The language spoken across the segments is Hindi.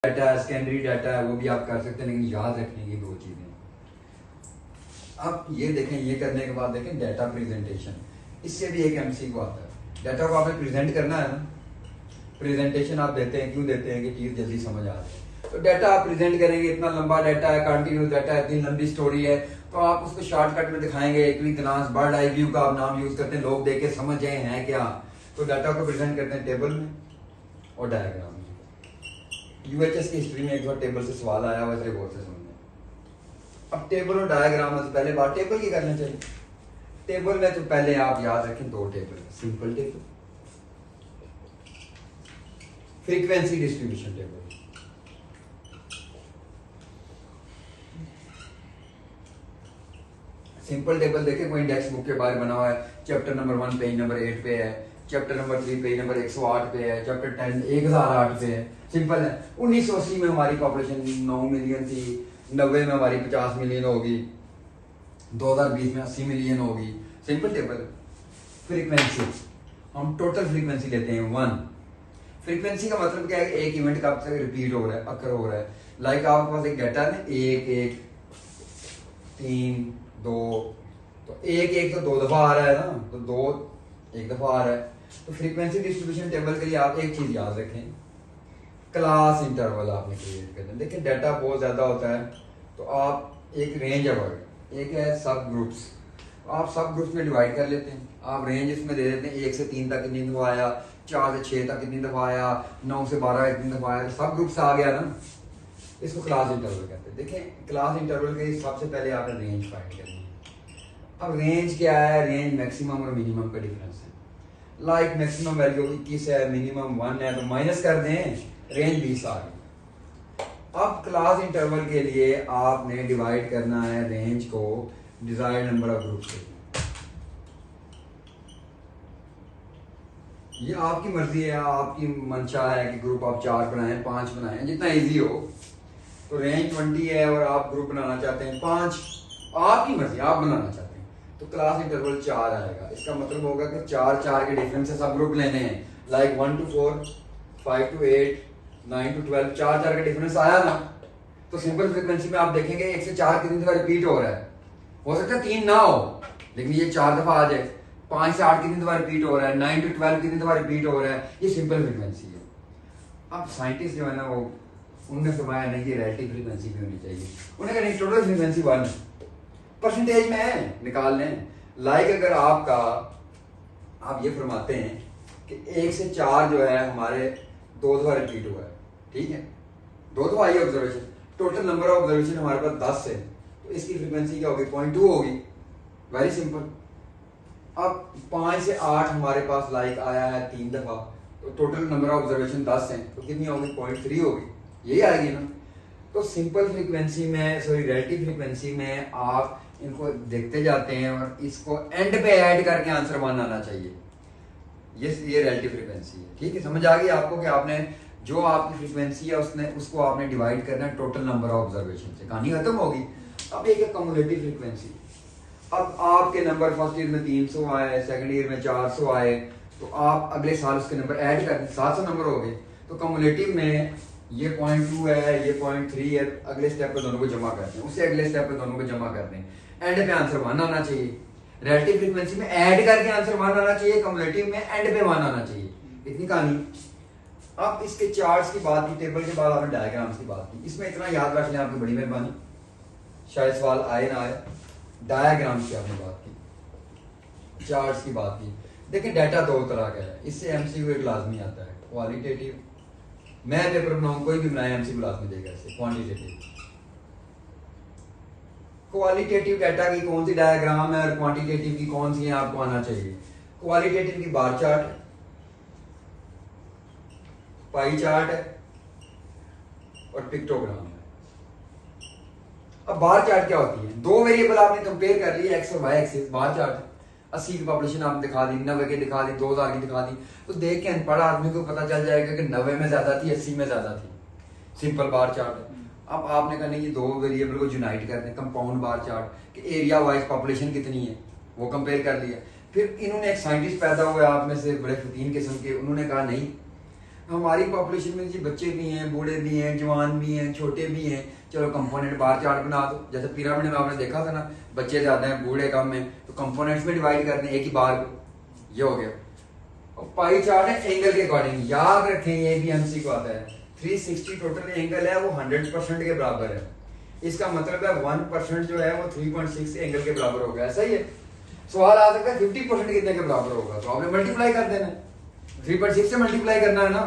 डाटा है, सेकेंडरी डाटा है, वो भी आप कर सकते हैं, लेकिन याद रखने की दो चीजें। अब ये देखें, ये करने के बाद देखें डाटा प्रेजेंटेशन, इससे भी एक एमसीक्यू आता है। डाटा को आपने प्रेजेंट करना है ना, प्रेजेंटेशन आप देते हैं, क्यों देते हैं कि चीज जल्दी समझ आ जाए। तो डाटा आप प्रेजेंट करेंगे, इतना लंबा डाटा है, कंटिन्यूस डाटा है, इतनी लंबी स्टोरी है, तो आप उसको शॉर्टकट में दिखाएंगे। इक्विग्नास, बर्ड आई व्यू का आप नाम यूज करते हैं, लोग देख के समझ जाए हैं क्या। तो डाटा को प्रेजेंट करते हैं टेबल में और डायग्राम में। यूएचएस की हिस्ट्री में एक बार टेबल से सवाल आया हुआ, इसलिए गौर से सुनना। अब टेबल और डायग्राम में पहले बात टेबल की करना चाहिए। टेबल में तो पहले आप याद रखें दो table, simple table, frequency distribution table. Simple table देखें, कोई इंडेक्स बुक के बाहर बना हुआ है, चैप्टर नंबर 1 पेज नंबर 8 पे है, चैप्टर नंबर 3 पेज नंबर 108 पे है, चैप्टर 10 1008 पे है। सिंपल है। 1980 में हमारी पॉपुलेशन 9 मिलियन थी, 90 में हमारी 50 मिलियन होगी, 2020 में 80 मिलियन होगी। Simple table. फ्रीक्वेंसी, हम टोटल फ्रीक्वेंसी लेते हैं 1। फ्रीक्वेंसी का मतलब क्या है, एक इवेंट कब तक रिपीट हो रहा है, अकर हो रहा है। लाइक आपके पास एक डाटा है, 1 1 3 2, तो 1 1 तो 2 दफा आ रहा है ना, तो 2 1 दफा आ रहा है। तो फ्रीक्वेंसी डिस्ट्रीब्यूशन टेबल के लिए आप एक चीज याद रखें, क्लास इंटरवल आपने क्रिएट करना है। देखिए डाटा बहुत ज्यादा होता है, तो आप एक रेंज है, एक है सब ग्रुप्स, आप सब ग्रुप्स में डिवाइड कर लेते हैं। आप रेंज इसमें दे देते हैं 1 से 3 तक कितनी दफा आया, 4 से 6 तक कितनी दफा आया, 9 से 12 कितनी दफा आया, तो सब ग्रुप्स आ गया ना, इसको क्लास इंटरवल कहते हैं। देखिए क्लास इंटरवल के सबसे पहले आपने रेंज फाइंड करनी है। अब रेंज क्या है, रेंज मैक्सिमम और मिनिमम का डिफरेंस है। लाइक मैक्सिमम वैल्यू 21 है, मिनिमम 1 है, तो माइनस कर दें, रेंज 20 आ गई। अब क्लास इंटरवल के लिए आपने डिवाइड करना है रेंज को डिजायर्ड नंबर ऑफ ग्रुप से। ये आपकी मर्जी है, आपकी मंशा है कि ग्रुप आप 4 बनाएं, 5 बनाएं, जितना इजी हो। तो रेंज 20 है और आप ग्रुप बनाना चाहते हैं 5, आपकी मर्जी, आप बनाना चाहते हैं, तो क्लास इंटरवल 4 आएगा। इसका मतलब होगा कि 4 4 के डिफरेंस से सब ग्रुप लेने हैं। लाइक 1 to 4, 5 to 8, 9 to 12, 4 4 का डिफरेंस आया ना। तो सिंपल फ्रीक्वेंसी में आप देखेंगे 1 से 4 कितनी दफा रिपीट हो रहा है। हो सकता है 3 ना हो, लेकिन ये 4 दफा आ जाए। 5 से 8 कितनी दफा रिपीट हो रहा है, 9 to 12 कितनी दफा रिपीट हो रहा है, ये सिंपल फ्रीक्वेंसी है। अब साइंटिस्ट जो है ना, वो उनने फरमाया नहीं कि रिलेटिव फ्रीक्वेंसी भी होनी चाहिए। उन्हें कहा नहीं, टोटल फ्रीक्वेंसी 1 परसेंटेज में है, निकाल लें। लाइक अगर आपका, आप ये फरमाते हैं कि 1 से 4 जो है हमारे 2 दफा रिपीट हुआ है, ठीक है, 2 दफा आई observation, total number of observation हमारे पास 10 है, तो इसकी फ्रीक्वेंसी क्या होगी, 0.2 होगी। Very simple. अब 5 से 8 हमारे पास लाइक आया है 3 दफा, तो टोटल नंबर ऑफ ऑब्जर्वेशन 10 है, तो कितनी होगी, 0.3 होगी, यही आएगी ना। तो सिंपल फ्रीक्वेंसी में, सॉरी रिलेटिव फ्रीक्वेंसी में आप इनको देखते जाते हैं और इसको एंड पे ऐड करके आंसर 1 आना चाहिए। ये रिलेटिव फ्रीक्वेंसी है, ठीक है। समझ आ गई आपको कि आपने जो आपकी फ्रीक्वेंसी है उसको आपने डिवाइड करना है टोटल नंबर ऑफ ऑब्जर्वेशन से, कहानी खत्म होगी। अब एक है कम्युलेटिव फ्रीक्वेंसी। अब आपके नंबर फर्स्ट ईयर में 300 आए, सेकंड ईयर में 400 आए, तो आप अगले साल उसके नंबर ऐड कर दें, 700 नंबर हो गए। तो कम्युलेटिव में ये 0.2 है, ये 0.3 है, अगले स्टेप पे दोनों को जमा करते हैं, उससे अगले स्टेप पे दोनों को जमा करते हैं, एंड पे आंसर 1 आना चाहिए। रिलेटिव फ्रीक्वेंसी में ऐड करके आंसर 1 आना चाहिए, कम्युलेटिव में एंड पे 1 आना चाहिए, इतनी कहानी। अब इसके चार्ट्स की बात की, टेबल के बाद आपने डायग्राम्स की बात की, इसमें इतना याद रख लें, आपकी बड़ी मेहरबानी, शायद सवाल आए ना आए। डायग्राम्स की आपने बात की, चार्ट्स की बात की। देखिए डाटा 2 तरह का है, इससे एमसीक्यू एक लाजमी आता है, क्वालिटेटिव, मैं पेपर बनाऊं, कोई भी बनाए एमसीक्यू लाजमी देगा इससे। क्वांटिटेटिव, क्वालिटेटिव डाटा की कौन सी डायग्राम है और क्वांटिटेटिव की कौन सी है, आपको आना चाहिए। क्वालिटेटिव की बार चार्ट है, पाई चार्ट है और पिक्टोग्राम है। अब बार चार्ट क्या होती है, 2 वेरिएबल आपने कंपेयर कर लिए, एक्स और वाई एक्सिस, बार चार्ट है। 80 की पॉपुलेशन आपने दिखा दी, 90 की दिखा दी, 2000 की दिखा दी, तो देख के अनपढ़ आदमी को पता चल जाएगा कि 90 में ज्यादा थी, 80 में ज्यादा थी। सिंपल बार चार्ट है। अब आपने कहना ये 2 वेरिएबल को यूनाइट कर दें, कंपाउंड बार चार्ट, कि एरिया वाइज पॉपुलेशन कितनी है, वो कंपेयर कर लिया। फिर इन्होंने एक साइंटिस्ट पैदा हुआ आप में से, बड़े फतीन किस्म के, उन्होंने कहा नहीं, हमारी पॉपुलेशन में जी बच्चे भी हैं, बूढ़े भी हैं, जवान भी हैं, छोटे भी हैं। चलो कंपोनेंट बार चार्ट बना दो, जैसे पिरामिड में आपने देखा था ना, बच्चे ज्यादा हैं, बूढ़े कम हैं, तो कंपोनेंट्स में डिवाइड कर दें एक ही बार को, ये हो गया। और पाई चार्ट है एंगल के अकॉर्डिंग, याद रखें ये भी एमसी को आता है। 360 टोटल एंगल है वो 100% के बराबर है। इसका मतलब है 1% जो है वो 3.6 एंगल के बराबर होगा, ऐसा ही है। सवाल आ सकता है 50% कितने के बराबर होगा, तो आपने मल्टीप्लाई कर देना, 3.6 से मल्टीप्लाई करना है ना।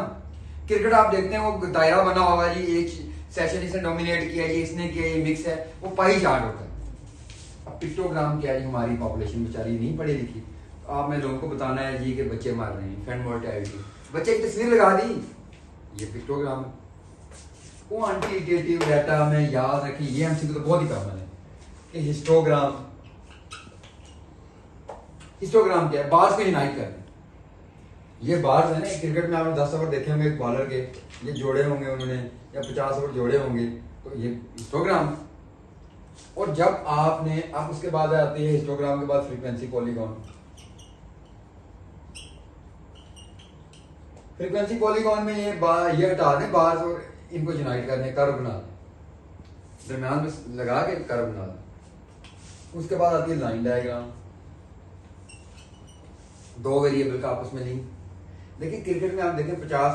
क्रिकेट आप देखते हैं वो दायरा बना होगा जी, एक सेशन इसने डोमिनेट किया जी, इसने किया, ये मिक्स है, वो पाई चार्ट होता है। अब पिक्टोग्राम क्या है जी, हमारी पॉपुलेशन बेचारी नहीं पढ़ी लिखी, तो आप में लोगों को बताना है जी कि बच्चे मार रहे हैं, इन्फेंट मोर्टेलिटी, बच्चे की तस्वीर लगा दी, ये पिक्टोग्राम है। क्वांटिटेटिव डाटा में याद रखिए, ये हमसे तो बहुत ही कॉमन है कि हिस्टोग्राम, हिस्टोग्राम क्या है, बार्स को यूनाइट करना। ये बार्स है ना, क्रिकेट में आपने 10 ओवर देखे होंगे एक बॉलर के, ये जोड़े होंगे उन्होंने, या 50 ओवर जोड़े होंगे, तो ये हिस्टोग्राम। और जब आपने, अब उसके बाद आती है हिस्टोग्राम के बाद फ्रीक्वेंसी पॉलीगॉन। फ्रीक्वेंसी पॉलीगॉन में ये हटा दें बार्स और इनको यूनाइट करने, कर्व बना दें, दरम्यान में लगा के कर्व बना दें। उसके बाद आती है लाइन डायग्राम, दो वेरिएबल का आपस में लिंक। देखिए क्रिकेट में आप देखें 50